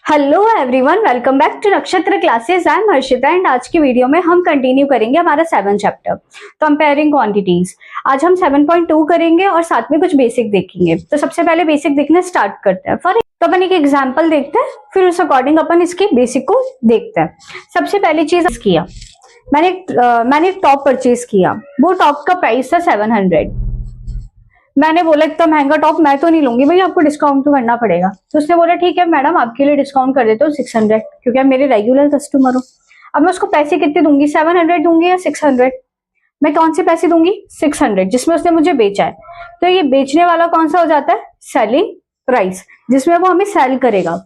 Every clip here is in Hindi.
Hello everyone, welcome back to Nakshatra classes. I am Harshita and आज की वीडियो में हम कंटिन्यू करेंगे हमारा 7 चैप्टर कंपेयरिंग क्वांटिटीज। आज हम 7.2 करेंगे और साथ में कुछ बेसिक देखेंगे। तो सबसे पहले बेसिक देखना स्टार्ट करते हैं। तो अपन एक एग्जांपल देखते हैं, फिर उस अकॉर्डिंग अपन इसके बेसिक को देखते हैं। सबसे पहली चीज किया मैंने एक टॉप परचेज किया। वो टॉप का प्राइस था 700। मैंने बोला इतना महंगा टॉप मैं तो नहीं लूंगी भाई, आपको डिस्काउंट तो करना पड़ेगा। तो उसने बोला ठीक है मैडम, आपके लिए डिस्काउंट कर देता हूँ 600, क्योंकि आप मेरे रेगुलर कस्टमर हो। अब मैं उसको पैसे कितने दूंगी, 700 दूंगी या 600? मैं कौन से पैसे दूंगी, 600, जिसमें उसने मुझे बेचा है। तो ये बेचने वाला कौन सा हो जाता है, सेलिंग प्राइस, जिसमें वो हमें सेल करेगा।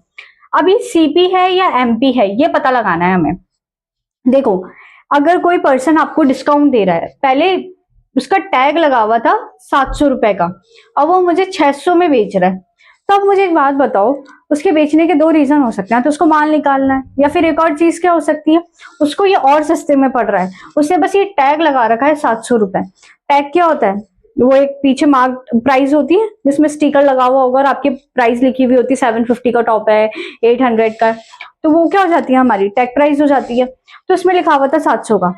अब ये सीपी है या एमपी है, ये पता लगाना है हमें। देखो, अगर कोई पर्सन आपको डिस्काउंट दे रहा है, पहले उसका टैग लगा हुआ था 700 रुपए का, और वो मुझे 600 में बेच रहा है। तो अब मुझे एक बात बताओ, उसके बेचने के दो रीजन हो सकते हैं। तो उसको माल निकालना है, या फिर एक और चीज क्या हो सकती है, उसको ये और सस्ते में पड़ रहा है। उसने बस ये टैग लगा रखा है 700 रुपए। टैग क्या होता है, वो एक पीछे मार्क प्राइस होती है जिसमें स्टिकर लगा हुआ होगा और आपकी प्राइस लिखी हुई होती है। 750 का टॉप है, 800 का, तो वो क्या हो जाती है, हमारी टैग प्राइस हो जाती है। तो इसमें लिखा हुआ था 700 का।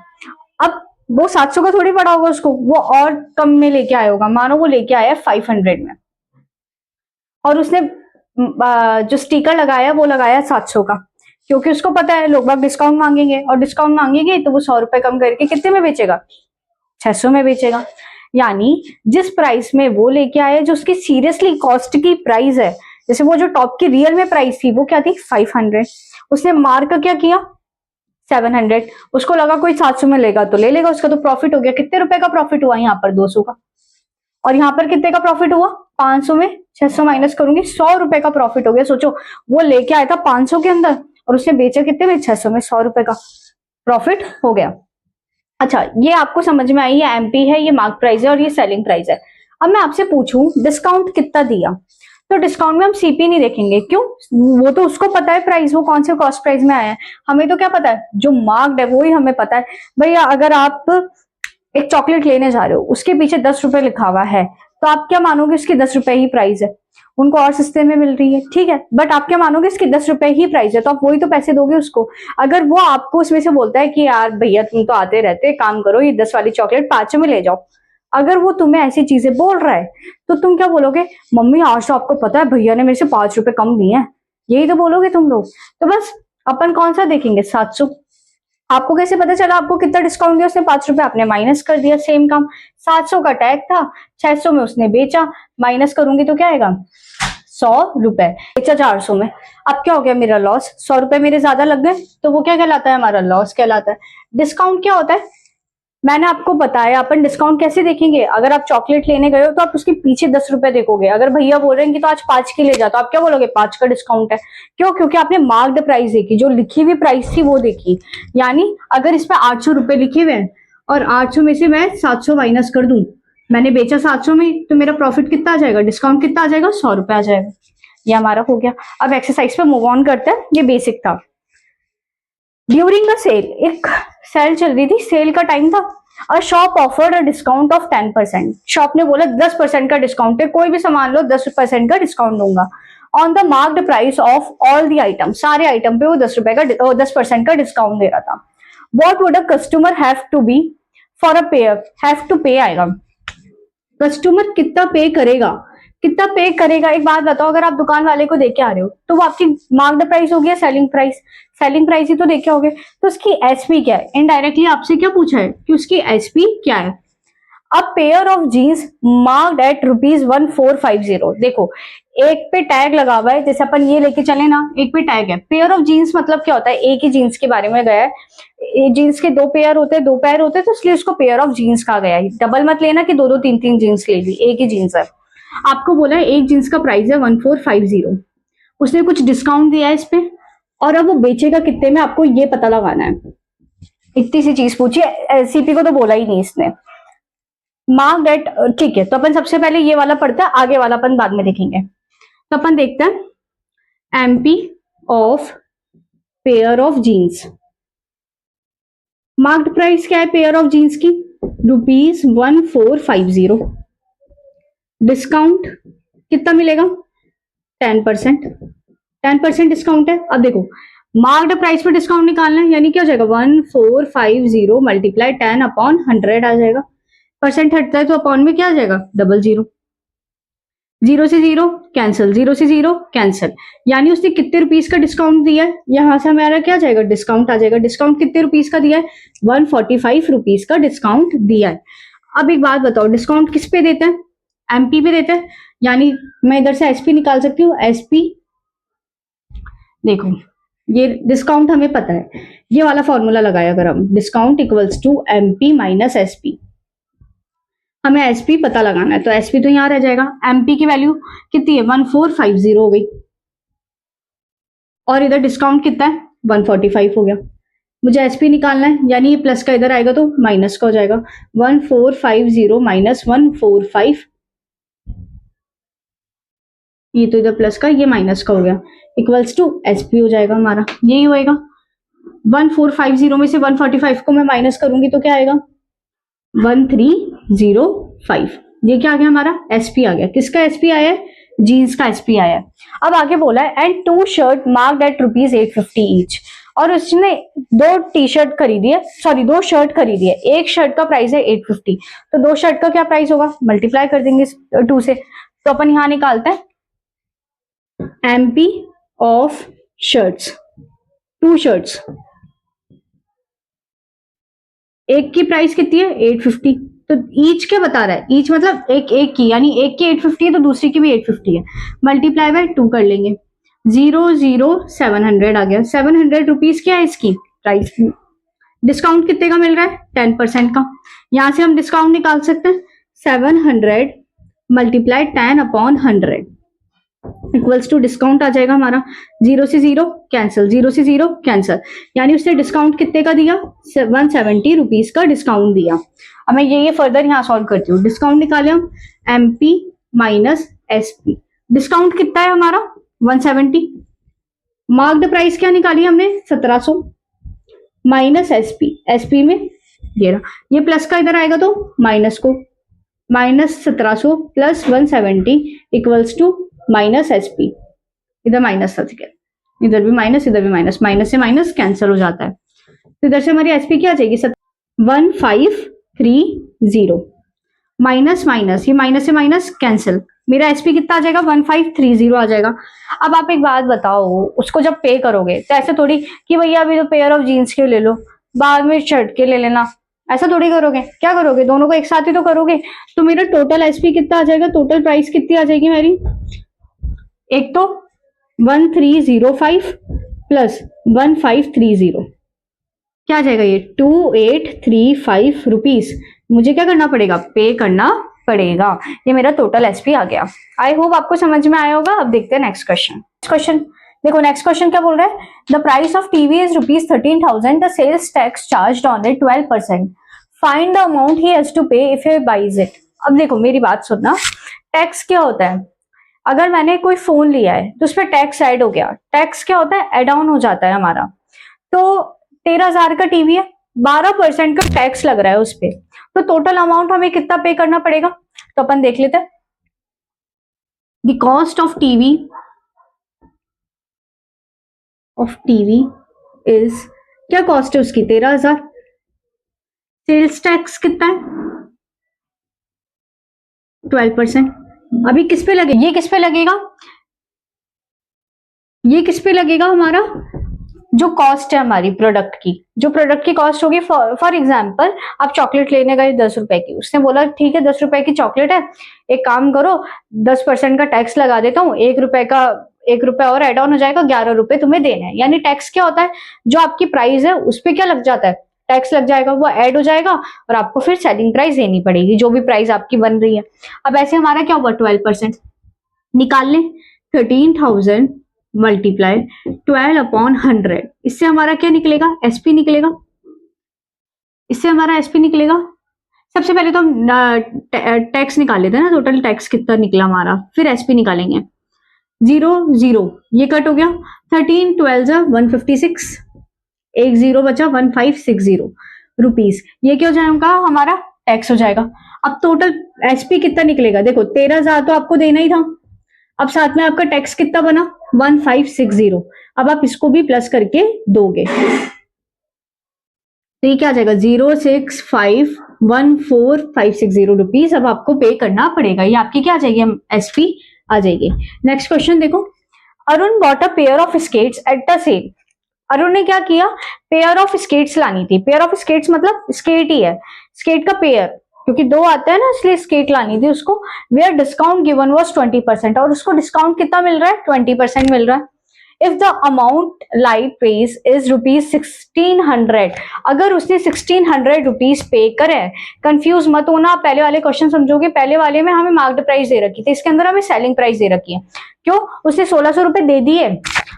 अब वो 700 का थोड़ी पड़ा होगा उसको, वो और कम में लेके आया होगा। मानो वो लेके आया 500 में, और उसने जो स्टिकर लगाया वो लगाया 700 का, क्योंकि उसको पता है लोग बाग डिस्काउंट मांगेंगे, और डिस्काउंट मांगेंगे तो वो 100 रुपए कम करके कितने में बेचेगा, 600 में बेचेगा। यानी जिस प्राइस में वो लेके आया, जो उसकी सीरियसली कॉस्ट की प्राइस है, जैसे वो जो टॉप की रियल में प्राइस थी वो क्या थी, 500, उसने मार्क क्या किया 700। उसको लगा कोई 700 में लेगा तो ले लेगा, उसका तो प्रॉफिट हो गया। कितने रुपए का प्रॉफिट हुआ, यहाँ पर 200 का, और यहाँ पर कितने का प्रॉफिट हुआ, 500 में 600 माइनस करूंगी, 100 रुपए का प्रॉफिट हो गया। सोचो, वो लेके आया था 500 के अंदर और उसने बेचा कितने में, 600 में, 100 रुपए का प्रॉफिट हो गया। अच्छा, ये आपको समझ में आई, ये एमपी है, ये मार्क प्राइस है और ये सेलिंग प्राइस है। अब मैं आपसे पूछूं डिस्काउंट कितना दिया, तो डिस्काउंट में हम सीपी नहीं देखेंगे। क्यों, वो तो उसको पता है प्राइस, वो कौन से कॉस्ट प्राइस में आया है। हमें तो क्या पता है, जो मार्क्ड है वो ही हमें पता है। भैया अगर आप एक चॉकलेट लेने जा रहे हो, उसके पीछे 10 रुपए लिखा हुआ है, तो आप क्या मानोगे, उसकी 10 रुपए ही प्राइस है। उनको और सस्ते में मिल रही है, ठीक है, बट आप क्या मानोगे, इसकी 10 रुपए ही प्राइस है, तो आप वही तो पैसे दोगे उसको। अगर वो आपको उसमें से बोलता है कि यार भैया तुम तो आते रहते, काम करो ये 10 वाली चॉकलेट 5 में ले जाओ, अगर वो तुम्हें ऐसी चीजें बोल रहा है, तो तुम क्या बोलोगे, मम्मी आज तो आपको पता है भैया ने मेरे से 5 रुपए कम दिए हैं, यही तो बोलोगे तुम लोग। तो बस अपन कौन सा देखेंगे, 700। आपको कैसे पता चला आपको कितना डिस्काउंट दिया उसने, 5 रुपए आपने माइनस कर दिया। सेम काम, 700 का टैग था, 600 में उसने बेचा, माइनस करूंगी तो क्या आएगा, 100 रुपए। बेचा 400 में, अब क्या हो गया, मेरा लॉस। 100 रुपए मेरे ज्यादा लग गए, तो वो क्या कहलाता है, हमारा लॉस कहलाता है। डिस्काउंट क्या होता है, मैंने आपको बताया अपन डिस्काउंट कैसे देखेंगे। अगर आप चॉकलेट लेने गए हो तो आप उसके पीछे 10 रुपए देखोगे। अगर भैया बोल रहे हैं कि तो आज 5 की ले जाओ, तो आप क्या बोलोगे, 5 का डिस्काउंट है। क्यों, क्योंकि आपने मार्क्ड प्राइस देखी, जो लिखी हुई प्राइस थी वो देखी। यानी अगर इसमें 800 रुपए लिखे हुए हैं और 800 में से मैं 700 माइनस कर दूं, मैंने बेचा 700 में, तो मेरा प्रॉफिट कितना आ जाएगा, डिस्काउंट कितना आ जाएगा, 100 रुपए आ जाएगा। ये हमारा हो गया। अब एक्सरसाइज पे मूव ऑन करते हैं। ये बेसिक था। ड्यूरिंग द सेल, एक सेल चल रही थी, सेल का टाइम था, और shop offered a discount of 10%। Shop ने बोला 10% का डिस्काउंट है, कोई भी सामान लो 10% का डिस्काउंट दूंगा on the marked price of all the item. सारे आइटम पे वो 10% का डिस्काउंट दे रहा था। What would a customer have to be for a pair, have to pay आएगा। कस्टमर कितना पे करेगा, कितना पे करेगा। एक बात बताओ, अगर आप दुकान वाले को देके आ रहे हो तो वो आपकी मार्क्ड प्राइस होगी या सेलिंग प्राइस, सेलिंग प्राइस ही तो देखे होगे। तो उसकी एसपी क्या है, इनडायरेक्टली आपसे क्या पूछा है कि उसकी एसपी क्या है। अब pair of jeans marked at ₹1450। देखो, एक पे टैग लगा हुआ है, जैसे अपन ये लेके चले ना, एक पे टैग है। पेयर ऑफ जीन्स मतलब क्या होता है, एक ही जीन्स के बारे में गया है। जीन्स के दो पेयर होते हैं, दो पैर होते हैं, तो इसलिए उसको पेयर ऑफ जीन्स कहा गया है। डबल मत लेना कि दो दो तीन तीन जीन्स ले ली, एक ही जीन्स है। आपको बोला है एक जीन्स का प्राइस है 1450, उसने कुछ डिस्काउंट दिया है इस पे, और अब वो बेचेगा कितने में, आपको ये पता लगाना है। इतनी सी चीज पूछी है, सीपी को तो बोला ही नहीं इसने। मार्क डेट, ठीक है, तो अपन सबसे पहले ये वाला पढ़ते हैं, आगे वाला अपन बाद में देखेंगे। तो अपन देखते हैं MP of pair of jeans. Marked price क्या है पेयर ऑफ जीन्स की, ₹1450। डिस्काउंट कितना मिलेगा, 10%। 10% डिस्काउंट है। अब देखो मार्क्ड प्राइस पे डिस्काउंट निकालना है, यानी क्या हो जाएगा 1450 मल्टीप्लाई 10/100 आ जाएगा। परसेंट हटता है तो अपॉन में क्या आ जाएगा 00। 0 से 0 कैंसिल, 0 से 0 कैंसिल, यानी उसने कितने रुपीस का डिस्काउंट दिया है, यहां से हमारा क्या आ जाएगा डिस्काउंट आ जाएगा। डिस्काउंट कितने रुपीस का दिया है 145 रुपीस का डिस्काउंट दिया है। अब एक बात बताओ डिस्काउंट किस पे देते हैं, एमपी पे देते हैं, यानी मैं इधर से एसपी निकाल सकती हूँ। एसपी देखो ये डिस्काउंट हमें पता है, ये वाला फॉर्मूला लगाया अगर हम discount equals to MP minus SP, हमें एसपी पता लगाना है तो एसपी तो यहां रह जाएगा। एमपी की वैल्यू कितनी है 1450 हो गई और इधर डिस्काउंट कितना है 145 हो गया। मुझे एसपी निकालना है, यानी ये प्लस का इधर आएगा तो माइनस का हो जाएगा। 1450 माइनस 145, ये तो इधर प्लस का ये माइनस का हो गया, इक्वल्स टू एसपी हो जाएगा हमारा, यही होएगा। 1450 में से 145 को मैं माइनस करूंगी तो क्या आएगा 1305। ये क्या आ गया हमारा एसपी आ गया। किसका एसपी आया है जीन्स का एसपी आया है। अब आगे बोला है and 2 shirt marked at ₹850 each, और उसने 2 टी शर्ट खरीदी है, सॉरी 2 शर्ट खरीदी है, एक शर्ट का प्राइस है 850, तो 2 शर्ट का क्या प्राइस होगा मल्टीप्लाई कर देंगे 2 से, तो अपन यहां निकालते हैं एमपी ऑफ शर्ट्स, 2 शर्ट्स, एक की प्राइस कितनी है 850, तो ईच क्या बता रहा है ईच मतलब एक एक की, यानी एक की 850 है तो दूसरी की भी 850 है, मल्टीप्लाई बाय 2 कर लेंगे 700 आ गया। 700 रुपीज क्या है इसकी प्राइस। डिस्काउंट कितने का मिल रहा है 10% का, यहां से हम डिस्काउंट निकाल सकते हैं 700 मल्टीप्लाई 10/100 इक्वल्स टू डिस्काउंट आ जाएगा हमारा 0 से 0 कैंसिल, 0 से 0 कैंसिल, यानी उसने डिस्काउंट कितने का दिया 170 रुपीज का डिस्काउंट दिया। अब मैं ये फर्दर यहाँ सॉल्व करती हूँ। डिस्काउंट निकाले हम एमपी माइनस एसपी, डिस्काउंट कितना है हमारा 170, मार्क्ड प्राइस क्या निकाली हमने 1700 माइनस एसपी, एसपी में ये रहा, ये प्लस का इधर आएगा तो माइनस को, minus 1700 plus 170 equals to minus SP, इधर माइनस था ठीक है, इधर भी माइनस इधर भी माइनस, माइनस से माइनस कैंसिल हो जाता है, तो इधर से हमारी एसपी क्या आ जाएगी 1530 माइनस माइनस, ये माइनस से माइनस कैंसिल, मेरा एसपी कितना आ जाएगा 1530 आ जाएगा। अब आप एक बात बताओ उसको जब पे करोगे तो ऐसे थोड़ी कि भैया अभी तो पेयर ऑफ जीन्स के ले लो बाद में शर्ट के ले लेना, ऐसा थोड़ी करोगे, क्या करोगे दोनों को एक साथ ही तो करोगे। तो मेरा टोटल एसपी कितना आ जाएगा, टोटल प्राइस कितनी आ जाएगी मेरी, एक तो 1305 प्लस 1530 क्या आ जाएगा ये 2835 रुपीज, मुझे क्या करना पड़ेगा पे करना पड़ेगा। ये मेरा टोटल एसपी आ गया। आई होप आपको समझ में आया होगा। अब देखते हैं नेक्स्ट क्वेश्चन। देखो नेक्स्ट क्वेश्चन क्या बोल रहा है, the price of TV is ₹13,000, the sales tax charged on it 12%, find the amount he has to pay if he buys it. अब देखो मेरी बात सुनना, टैक्स क्या होता है, अगर मैंने कोई फोन लिया है तो उस पर टैक्स ऐड हो गया, टैक्स क्या होता है ऐड ऑन हो जाता है हमारा। तो 13,000 का टीवी है, 12% का टैक्स लग रहा है उस पर, तो टोटल अमाउंट हमें कितना पे करना पड़ेगा, तो अपन देख लेते हैं। The cost of TV is, क्या कॉस्ट है उसकी 13,000, सेल्स टैक्स कितना है 12%। अभी किस पे लगेगा, ये किस पे लगेगा, ये किस पे लगेगा हमारा जो कॉस्ट है हमारी प्रोडक्ट की, जो प्रोडक्ट की कॉस्ट होगी। फॉर एग्जाम्पल आप चॉकलेट लेने गए 10 रुपए की, उसने बोला ठीक है 10 रुपए की चॉकलेट है, एक काम करो 10% का टैक्स लगा देता हूँ, 1 रुपए और एड ऑन हो जाएगा, 11 रुपए तुम्हें देना है। यानी टैक्स क्या होता है, जो आपकी प्राइस है उस पर क्या लग जाता है टैक्स लग जाएगा, वो ऐड हो जाएगा और आपको फिर सेलिंग प्राइस देनी पड़ेगी जो भी प्राइस आपकी बन रही है। अब ऐसे हमारा क्या हुआ 12% निकाल लें, 13,000 मल्टीप्लाई 12/100, इससे हमारा क्या निकलेगा एसपी निकलेगा, इससे हमारा एसपी निकलेगा। सबसे पहले तो हम टैक्स निकाल लेते हैं ना, टोटल टैक्स कितना निकला हमारा, फिर एसपी निकालेंगे। 0 0 ये कट हो गया, 13 12 156, एक 0 बचा 1560 रुपीज, ये क्या हो जाएगा हमारा टैक्स हो जाएगा। अब टोटल एसपी कितना निकलेगा, देखो 13,000 तो आपको देना ही था, अब साथ में आपका टैक्स कितना बना 1560। अब आप इसको भी प्लस करके दोगे तो ये क्या आ जाएगा 06514,560 रुपीज अब आपको पे करना पड़ेगा। ये आपकी क्या आ जाएगी एसपी आ जाएगी। नेक्स्ट क्वेश्चन देखो, Arun bought a pair of skates at the sale. Arun ने क्या किया, पेयर ऑफ स्केट्स लानी थी। पेयर ऑफ स्केट्स मतलब स्केट ही है, स्केट का पेयर, क्योंकि दो आता है ना इसलिए स्केट लानी थी उसको। वेयर डिस्काउंट गिवन वाज 20% और उसको डिस्काउंट कितना मिल रहा है 20% मिल रहा है। If the amount light page is rupees 1600, अगर उसने 1600 रुपीज पे करे, कंफ्यूज मत होना, पहले वाले क्वेश्चन समझोगे। पहले वाले में हमें मार्क्ड प्राइस दे रखी थी, इसके अंदर हमें सेलिंग प्राइस दे रखी है। क्यों, उसने 1600 रुपए दे दिए,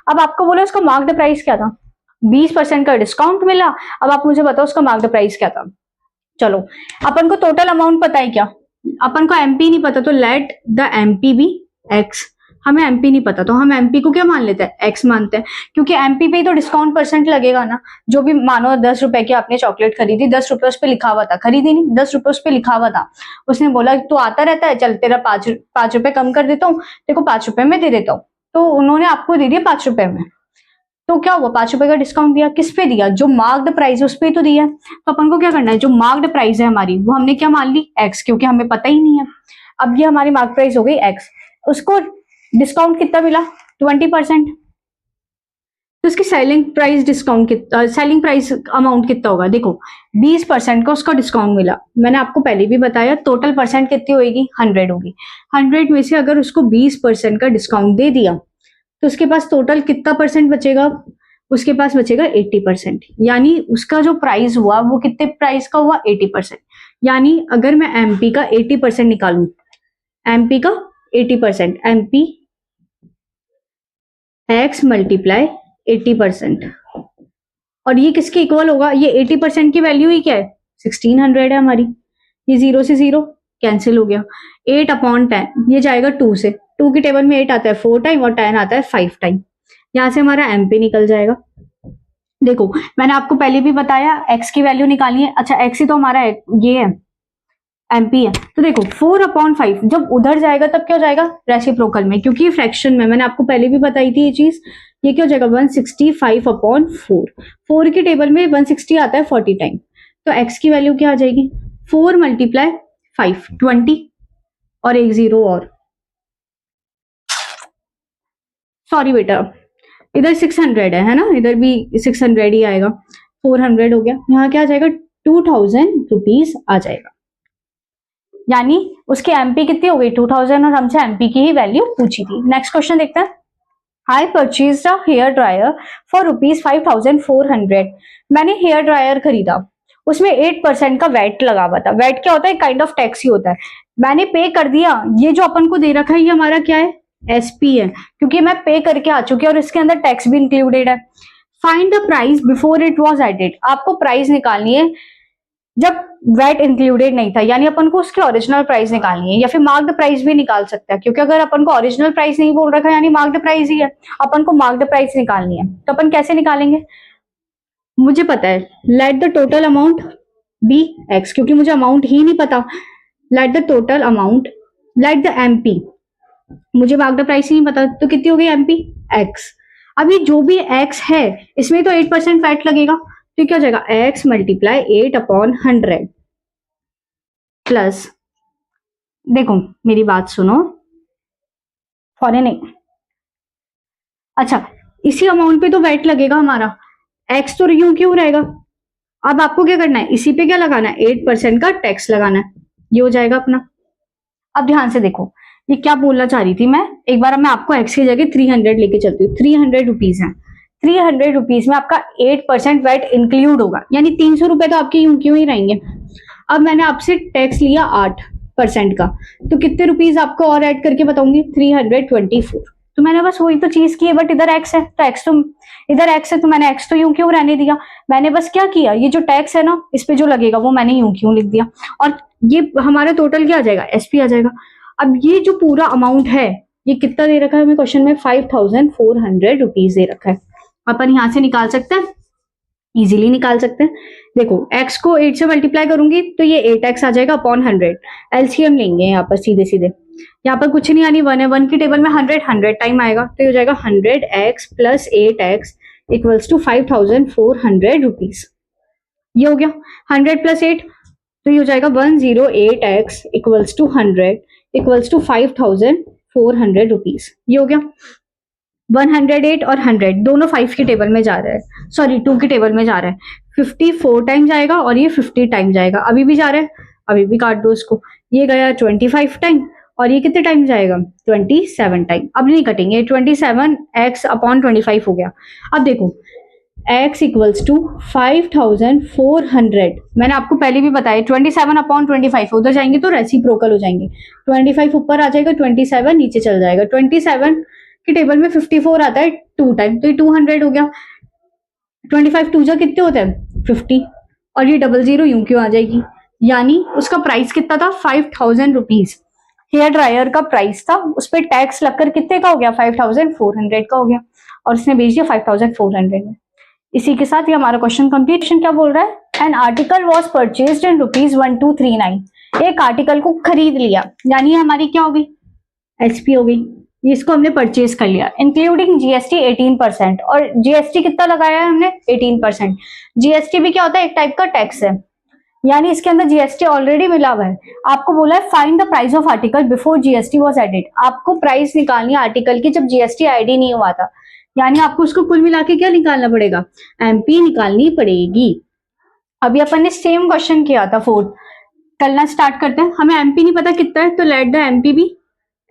अब आपको बोले उसका मार्क्ड प्राइस क्या था, 20% का डिस्काउंट मिला। अब आप मुझे बताओ उसका मार्क्ड प्राइस क्या था। चलो अपन को टोटल अमाउंट पता है क्या, अपन को एमपी नहीं पता, तो let the MP be X. हमें एमपी नहीं पता तो हम एमपी को क्या मान लेते हैं, एक्स मानते हैं, क्योंकि एमपी पे ही तो डिस्काउंट परसेंट लगेगा ना। जो भी मानो 10 रुपए की आपने चॉकलेट खरीदी, 10 रुपए उस पर लिखा हुआ था, खरीदी नहीं, 10 रुपए उस पर लिखा हुआ था। उसने बोला तू आता रहता है, चल तेरा 5 रुपए कम कर देता हूँ, तेरे को 5 रुपए में दे देता हूँ। तो उन्होंने आपको दे दिया 5 रुपए में, तो क्या हुआ 5 रुपए का डिस्काउंट दिया, किस पे दिया, जो मार्क्ड प्राइस है उस पे तो दिया। तो अपन को क्या करना है, जो मार्क्ड प्राइस है हमारी वो हमने क्या मान ली एक्स, क्योंकि हमें पता ही नहीं है। अब ये हमारी मार्क प्राइस हो गई एक्स, उसको डिस्काउंट कितना मिला 20%, तो इसकी सेलिंग प्राइस डिस्काउंट कितना, सेलिंग प्राइस अमाउंट कितना होगा, देखो 20% का उसका डिस्काउंट मिला। मैंने आपको पहले भी बताया टोटल परसेंट कितनी होगी 100 होगी। 100 में से अगर उसको 20% का डिस्काउंट दे दिया तो उसके पास टोटल कितना परसेंट बचेगा, उसके पास बचेगा 80%। यानी उसका जो प्राइस हुआ वो कितने प्राइस का हुआ 80%। यानी अगर मैं एमपी का 80% निकालूं, एमपी का 80%, एमपी एक्स मल्टीप्लाई 80%, और ये किसके इक्वल होगा, ये 80% की वैल्यू ही क्या है 1600 है हमारी। ये 0 से 0 कैंसिल हो गया, 8/10 ये जाएगा 2 से, 2 की टेबल में 8 आता है 4 टाइम और 10 आता है 5 टाइम। यहां से हमारा एमपी निकल जाएगा। देखो मैंने आपको पहले भी बताया एक्स की वैल्यू निकालनी है। अच्छा एक्स ही तो हमारा ये है एमपी है, तो देखो 4/5 जब उधर जाएगा तब क्या हो जाएगा रेसिप्रोकल में, क्योंकि फ्रैक्शन में मैंने आपको पहले भी बताई थी ये चीज। ये क्या हो जाएगा 165/4, 4 की टेबल में 160 आता है 40 टाइम, तो एक्स की वैल्यू क्या आ जाएगी 4 × 5 20, और एक 0 और, सॉरी बेटा इधर 600 है ना, इधर भी 600 ही आएगा, 400 हो गया, यहाँ क्या आ जाएगा 2000 रुपीज आ जाएगा। यानी उसकी एमपी कितनी हो गई 2000, और हमसे एमपी की ही वैल्यू पूछी थी। नेक्स्ट क्वेश्चन देखते हैं, I purchase a hair dryer for ₹5400। मैंने हेयर ड्रायर खरीदा, उसमें 8% का वैट लगा हुआ था। वैट क्या होता है, काइंड ऑफ टैक्स ही होता है। मैंने पे कर दिया, ये जो अपन को दे रखा है ये हमारा क्या है एसपी है, क्योंकि मैं पे करके आ चुकी हूँ और इसके अंदर टैक्स भी इंक्लूडेड है। Find the price before it was added, आपको प्राइस निकालनी है जब वैट इंक्लूडेड नहीं था, यानी अपन को उसकी ओरिजिनल प्राइस निकालनी है, या फिर मार्क्ड प्राइस भी निकाल सकता है, क्योंकि अगर अपन को ओरिजिनल प्राइस नहीं बोल रखा है यानी मार्क्ड प्राइस ही है। अपन को मार्क्ड प्राइस निकालनी है, तो अपन कैसे निकालेंगे, मुझे पता है let the total amount be X, क्योंकि मुझे अमाउंट ही नहीं पता। Let the total amount, let the MP, मुझे मार्क्ड प्राइस ही नहीं पता, तो कितनी हो गई एमपी एक्स। अभी जो भी एक्स है इसमें तो 8% वैट लगेगा, तो क्या हो जाएगा x मल्टीप्लाई 8/100 प्लस, देखो मेरी बात सुनो फॉरेन नहीं, अच्छा इसी अमाउंट पे तो वैट लगेगा हमारा, x तो यूं क्यों रहेगा। अब आपको क्या करना है, इसी पे क्या लगाना है 8% का टैक्स लगाना है, ये हो जाएगा अपना। अब ध्यान से देखो ये क्या बोलना चाह रही थी मैं, एक बार मैं आपको x की जगह 300 लेके चलती हूँ। 300 रुपीज है, 300 रुपीज में आपका 8% वैट इंक्लूड होगा, यानी 300 रुपए तो आपके यूं क्यों ही रहेंगे। अब मैंने आपसे टैक्स लिया 8% का, तो कितने रुपीज आपको और ऐड करके बताऊंगी 324। तो मैंने बस वही तो चीज की है, बट इधर एक्स है तो एक्स तो इधर एक्स है, तो मैंने एक्स तो यूं क्यों रहने दिया। मैंने बस क्या किया, ये जो टैक्स है ना इस पे जो लगेगा वो मैंने यूं क्यों लिख दिया, और ये हमारा टोटल क्या आ जाएगा एसपी आ जाएगा। अब ये जो पूरा अमाउंट है ये कितना दे रखा है हमें क्वेश्चन में 5400 रुपीज दे रखा है। अपन यहां से निकाल सकते हैं, इजीली निकाल सकते हैं। देखो x को 8 से मल्टीप्लाई करूंगी तो ये 8x आ जाएगा अपॉन 100, एलसीएम लेंगे यहाँ पर सीधे सीधे, यहाँ पर कुछ नहीं आनी, 1 है, 1 की टेबल में 100 टाइम आएगा, तो ये हो जाएगा 100x plus 8x equals to 5400 rupees. ये हो गया 100 प्लस 8, तो ये हो जाएगा 108x equals to 100 equals to 5400 rupees. ये हो गया 108 और 100 दोनों 5 की टेबल में जा रहा है, सॉरी 2 की टेबल में जा रहा है। 54 टाइम जाएगा और ये 50 टाइम जाएगा, अभी भी जा रहा है, अभी भी काट दो इसको। ये गया 25 टाइम और ये कितने टाइम जाएगा, 27 टाइम। अब नहीं कटेंगे, 27x अपॉन 25 हो गया। अब देखो x इक्वल्स टू 5400, मैंने आपको पहले भी बताया 27 अपॉन 25 उधर जाएंगे तो रेसिप्रोकल हो जाएंगे, 25 ऊपर आ जाएगा, 27 नीचे चल जाएगा। 27 की टेबल में 54 आता है 2 टाइम, तो ये 200 हो गया। 25 2 जा कितने होते हैं 50, और ये 00 यूं क्यों आ जाएगी, यानी उसका प्राइस कितना था 5000 रुपीज। हेयर ड्रायर का प्राइस था, उस पर टैक्स लगकर कितने का हो गया 5400 का हो गया, और उसने बेच दिया 5400 में। इसी के साथ ये हमारा क्वेश्चन कंप्लीट। क्या बोल रहा है, एन आर्टिकल वॉज परचेज्ड इन ₹1239, एक आर्टिकल को खरीद लिया, यानी हमारी क्या हो गई एचपी हो गई, इसको हमने परचेज कर लिया, इंक्लूडिंग जीएसटी 18%, और जीएसटी कितना लगाया है हमने 18%। जीएसटी भी क्या होता है, एक टाइप का टैक्स है, यानी इसके अंदर जीएसटी ऑलरेडी मिला हुआ है। आपको बोला है find the price of article before GST was added, आपको प्राइस निकालनी है आर्टिकल की जब जीएसटी एड नहीं हुआ था, यानी आपको उसको कुल मिला के क्या निकालना पड़ेगा, एमपी निकालनी पड़ेगी। अभी अपन ने सेम क्वेश्चन किया था 4th, करना स्टार्ट करते हैं। हमें एमपी नहीं पता कितना है, तो लेट द एमपी भी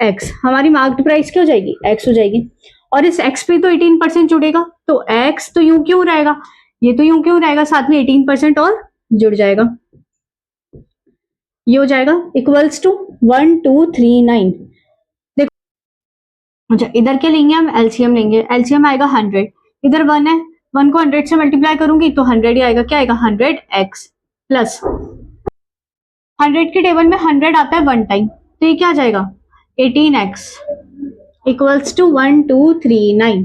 एक्स, हमारी मार्क्ड प्राइस क्या हो जाएगी एक्स हो जाएगी, और इस एक्स पे तो 18% जुड़ेगा, तो एक्स तो यूं क्यों रहेगा, ये तो यूं क्यों रहेगा, साथ में 18% और जुड़ जाएगा, ये हो जाएगा इक्वल्स टू 1239। अच्छा इधर क्या लेंगे हम, एलसीएम लेंगे, एलसीएम आएगा 100, इधर 1 है, 1 को 100 से मल्टीप्लाई करूंगी तो 100 ही आएगा, क्या आएगा 100x प्लस 100 की टेबल में 100 आता है 1 टाइम, तो ये क्या आ जाएगा 18x equals to 1239।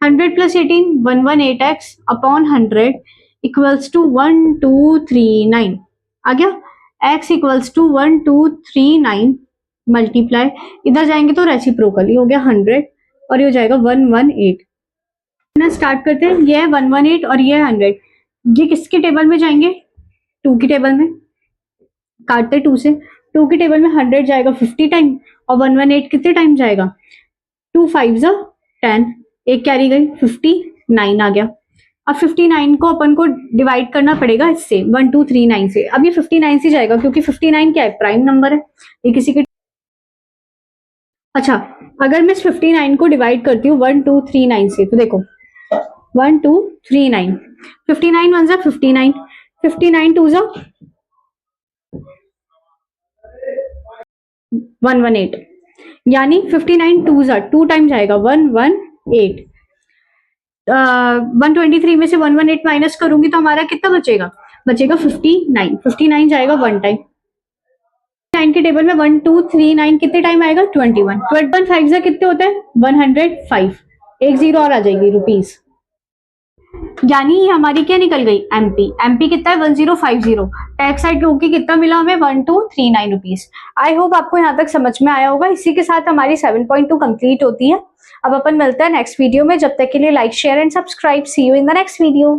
100 plus 18 118x upon 100 equals to 1239 आ गया, x इक्वल्स टू 1239 मल्टीप्लाई, इधर जाएंगे तो रेसिप्रोकल, ये हो गया 100 और ये हो जाएगा 118। स्टार्ट करते हैं, ये है 118 और ये है 100, ये किसकी टेबल में जाएंगे 2 की टेबल में, काटते 2 से, 2 की टेबल में 100 जाएगा 50 टाइम और 118 कितने टाइम जाएगा 2 5 10, एक कैरी गई 59 आ गया। अब 59 को अपन को डिवाइड करना पड़ेगा इससे 1239 से, अब ये 59 से जाएगा क्योंकि 59 क्या है प्राइम नंबर है, ये किसी के। अच्छा अगर मैं इस 59 को डिवाइड करती हूँ 1239 से, तो देखो 1239, 59 1 59, 59 2 118, यानी 59 2 टाइम जाएगा 118। 123 में से 118 माइनस करूंगी तो हमारा कितना बचेगा, बचेगा 59, 59 जाएगा 1 टाइम, 9 की टेबल में 1239 कितने टाइम आएगा 21, 5 से कितने होते हैं 105, एक जीरो और आ जाएगी रुपीज, यानी हमारी क्या निकल गई एमपी, एमपी कितना है 1050, टैक्स साइड होके कितना मिला हमें 1239 रुपीज। आई होप आपको यहाँ तक समझ में आया होगा। इसी के साथ हमारी 7.2 कंप्लीट होती है। अब अपन मिलते हैं नेक्स्ट वीडियो में, जब तक के लिए like share and subscribe, see you in the next video.